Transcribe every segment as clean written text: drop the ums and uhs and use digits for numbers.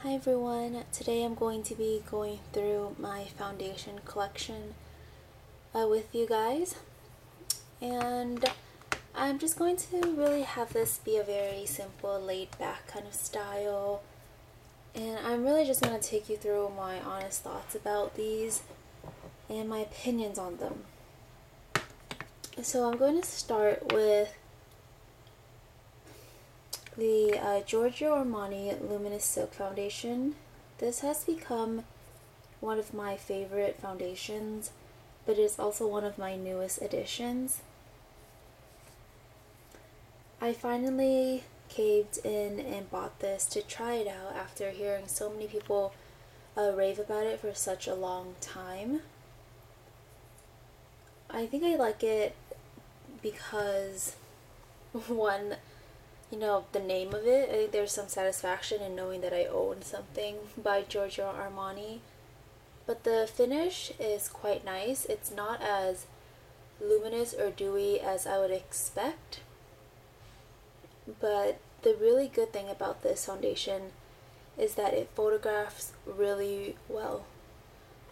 Hi everyone, today I'm going to be going through my foundation collection with you guys, and I'm just going to really have this be a very simple laid back kind of style, and I'm really just going to take you through my honest thoughts about these and my opinions on them. So I'm going to start with the Giorgio Armani Luminous Silk Foundation. This has become one of my favorite foundations, but it's also one of my newest additions. I finally caved in and bought this to try it out after hearing so many people rave about it for such a long time. I think I like it because, one, the name of it. I think there's some satisfaction in knowing that I own something by Giorgio Armani. But the finish is quite nice. It's not as luminous or dewy as I would expect. But the really good thing about this foundation is that it photographs really well.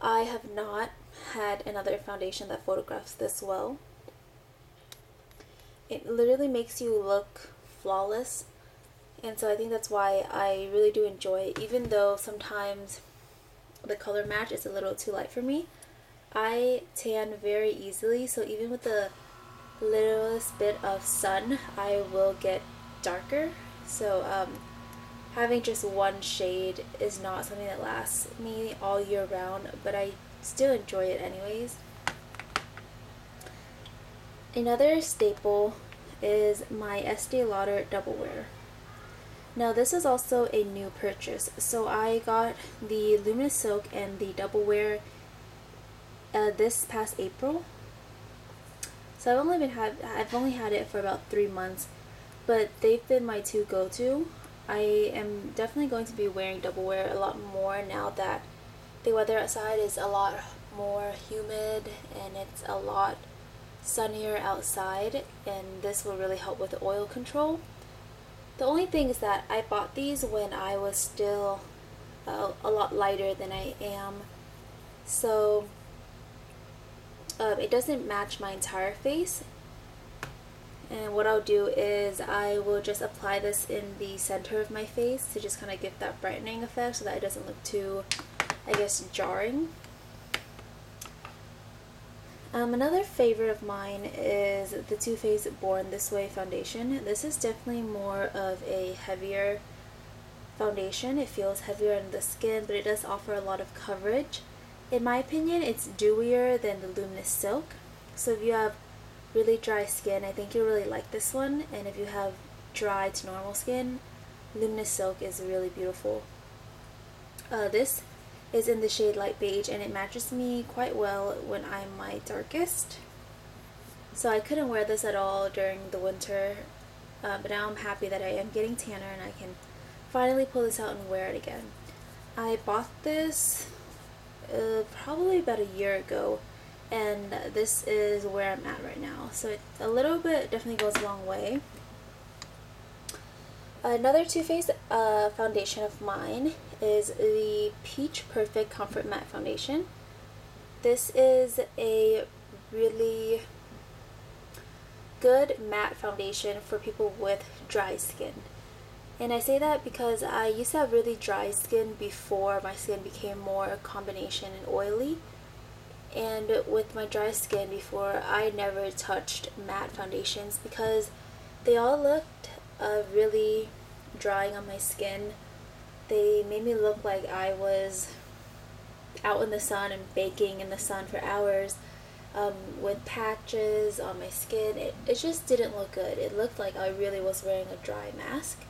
I have not had another foundation that photographs this well. It literally makes you look flawless, and so I think that's why I really do enjoy it, even though sometimes the color match is a little too light for me. I tan very easily, so even with the littlest bit of sun, I will get darker. So having just one shade is not something that lasts me all year round, but I still enjoy it anyways. Another staple is my Estee Lauder Double Wear. Now this is also a new purchase, so I got the Luminous Silk and the Double Wear this past April. So I've only had it for about 3 months, but they've been my two go-to. I am definitely going to be wearing Double Wear a lot more now that the weather outside is a lot more humid and it's a lot sunnier outside, and this will really help with the oil control. The only thing is that I bought these when I was still a lot lighter than I am, so it doesn't match my entire face. And what I'll do is I will just apply this in the center of my face to just kind of give that brightening effect so that it doesn't look too, I guess, jarring. Another favorite of mine is the Too Faced Born This Way foundation. This is definitely more of a heavier foundation. It feels heavier on the skin, but it does offer a lot of coverage. In my opinion, it's dewier than the Luminous Silk. So if you have really dry skin, I think you'll really like this one. And if you have dry to normal skin, Luminous Silk is really beautiful. This is in the shade light beige, and it matches me quite well when I'm my darkest. So I couldn't wear this at all during the winter, but now I'm happy that I am getting tanner and I can finally pull this out and wear it again. I bought this probably about a year ago, and this is where I'm at right now. So a little bit definitely goes a long way. Another Too Faced foundation of mine is the Peach Perfect Comfort Matte Foundation. This is a really good matte foundation for people with dry skin. And I say that because I used to have really dry skin before my skin became more combination and oily. And with my dry skin before, I never touched matte foundations because they all looked really drying on my skin. They made me look like I was out in the sun and baking in the sun for hours with patches on my skin. It just didn't look good. It looked like I really was wearing a dry mask.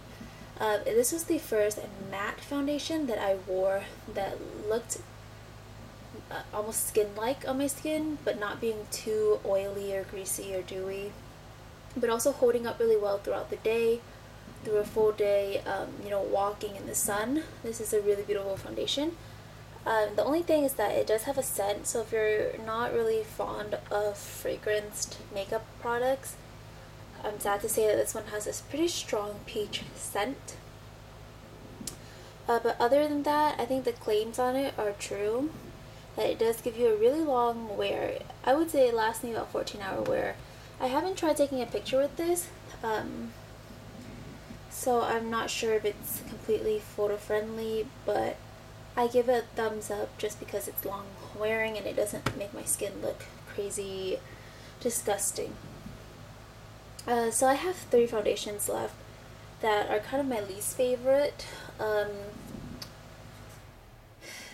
This was the first matte foundation that I wore that looked almost skin-like on my skin, but not being too oily or greasy or dewy, but also holding up really well throughout the day, through a full day, walking in the sun. This is a really beautiful foundation. The only thing is that it does have a scent, so if you're not really fond of fragranced makeup products, I'm sad to say that this one has this pretty strong peach scent. But other than that, I think the claims on it are true. That it does give you a really long wear. I would say it lasts me about 14-hour wear. I haven't tried taking a picture with this, so I'm not sure if it's completely photo friendly, but I give it a thumbs up just because it's long wearing and it doesn't make my skin look crazy disgusting. So I have 3 foundations left that are kind of my least favorite.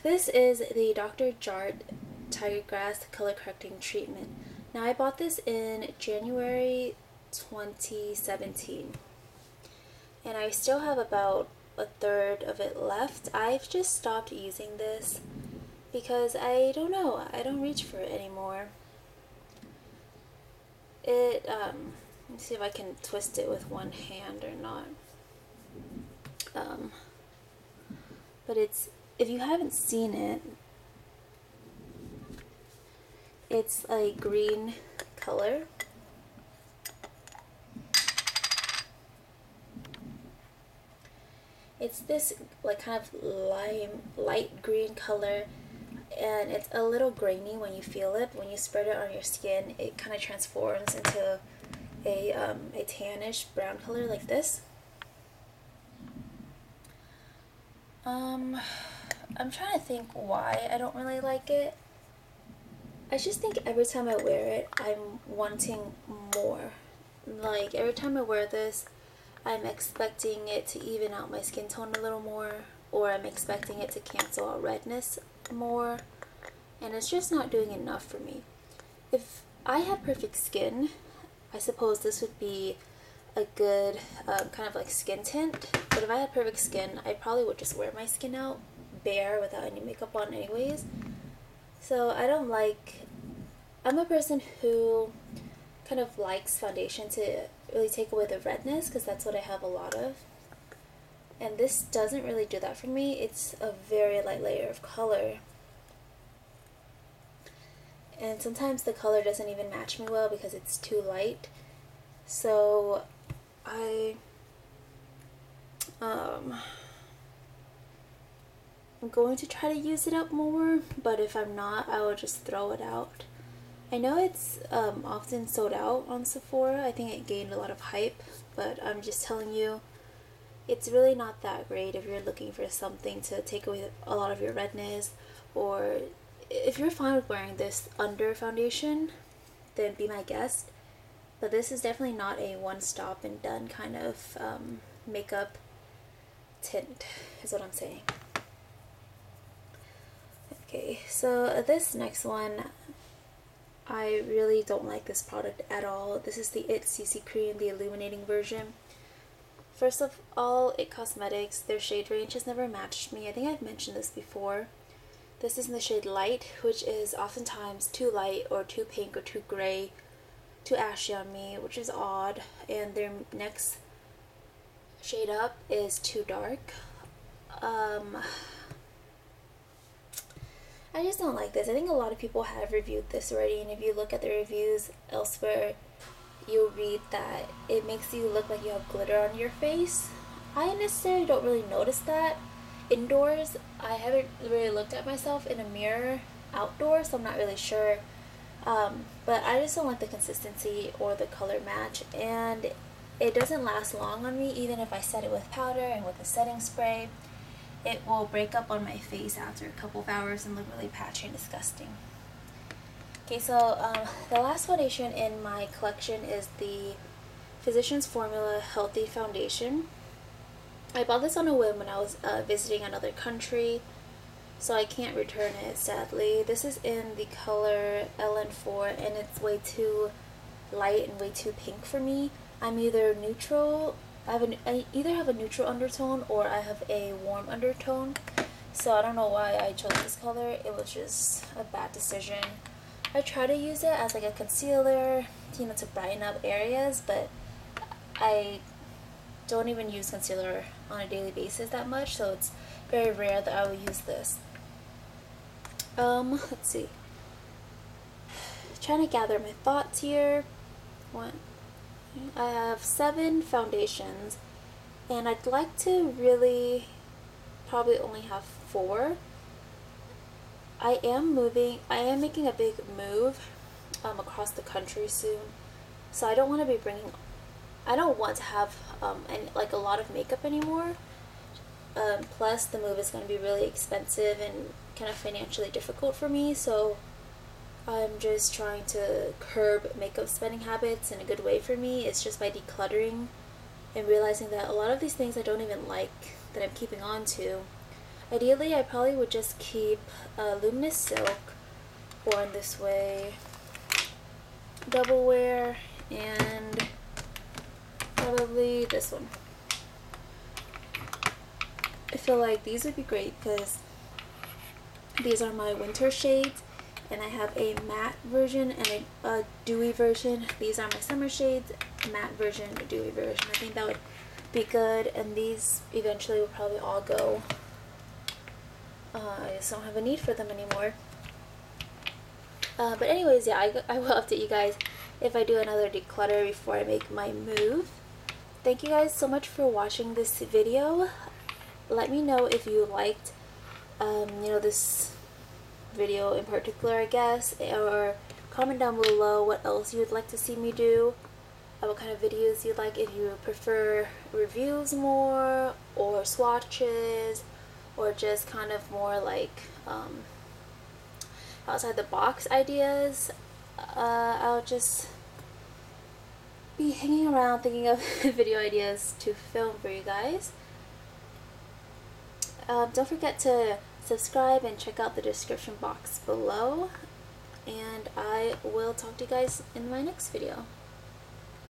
This is the Dr. Jart Tigergrass Color Correcting Treatment. Now I bought this in January 2017 and I still have about a third of it left. I've just stopped using this because I don't know, I don't reach for it anymore. Let me see if I can twist it with one hand or not. But if you haven't seen it, it's a green color. It's this like kind of light green color, and it's a little grainy when you feel it. When you spread it on your skin, it kind of transforms into a tannish brown color like this. I'm trying to think why I don't really like it. I just think every time I wear it, I'm wanting more. Like, every time I wear this, I'm expecting it to even out my skin tone a little more, or I'm expecting it to cancel out redness more, and it's just not doing enough for me. If I had perfect skin, I suppose this would be a good kind of like skin tint, but if I had perfect skin, I probably would just wear my skin out bare without any makeup on anyways. So I'm a person who kind of likes foundation to really take away the redness, because that's what I have a lot of, and this doesn't really do that for me. It's a very light layer of color, and sometimes the color doesn't even match me well because it's too light. So I'm going to try to use it up more, but if I'm not, I will just throw it out. I know it's often sold out on Sephora. I think it gained a lot of hype, but I'm just telling you, it's really not that great if you're looking for something to take away a lot of your redness, or if you're fine with wearing this under foundation, then be my guest. But this is definitely not a one-stop and done kind of makeup tint, is what I'm saying. Okay, so this next one, I really don't like this product at all. This is the It CC Cream, the illuminating version. First of all, It Cosmetics, their shade range has never matched me. I think I've mentioned this before. This is in the shade Light, which is oftentimes too light or too pink or too gray, too ashy on me, which is odd. And their next shade up is too dark. I just don't like this. I think a lot of people have reviewed this already, and if you look at the reviews elsewhere, you'll read that it makes you look like you have glitter on your face. I necessarily don't really notice that indoors. I haven't really looked at myself in a mirror outdoors, so I'm not really sure. But I just don't like the consistency or the color match, and it doesn't last long on me. Even if I set it with powder and with a setting spray, it will break up on my face after a couple of hours and look really patchy and disgusting. Okay, so the last foundation in my collection is the Physicians Formula Healthy Foundation. I bought this on a whim when I was visiting another country, so I can't return it, sadly. This is in the color LN4, and it's way too light and way too pink for me. I'm either neutral. I either have a neutral undertone or I have a warm undertone, so I don't know why I chose this color. It was just a bad decision. I try to use it as like a concealer, to brighten up areas, but I don't even use concealer on a daily basis that much, so it's very rare that I will use this. Let's see. Trying to gather my thoughts here. I have 7 foundations, and I'd like to really probably only have 4. I am making a big move across the country soon, so I don't want to have like a lot of makeup anymore. Plus the move is going to be really expensive and kind of financially difficult for me, so I'm just trying to curb makeup spending habits in a good way for me. It's just by decluttering and realizing that a lot of these things I don't even like that I'm keeping on to. Ideally, I probably would just keep Luminous Silk, Born This Way, Double Wear, and probably this one. I feel like these would be great because these are my winter shades, and I have a matte version and a dewy version. These are my summer shades, matte version, a dewy version. I think that would be good, and these eventually will probably all go. I just don't have a need for them anymore. But anyways, yeah, I will update you guys if I do another declutter before I make my move. Thank you guys so much for watching this video. Let me know if you liked, this video in particular, I guess, or comment down below what else you would like to see me do, what kind of videos you'd like, if you prefer reviews more, or swatches, or just kind of more like outside the box ideas. I'll just be hanging around thinking of video ideas to film for you guys. Don't forget to subscribe and check out the description box below, and I will talk to you guys in my next video.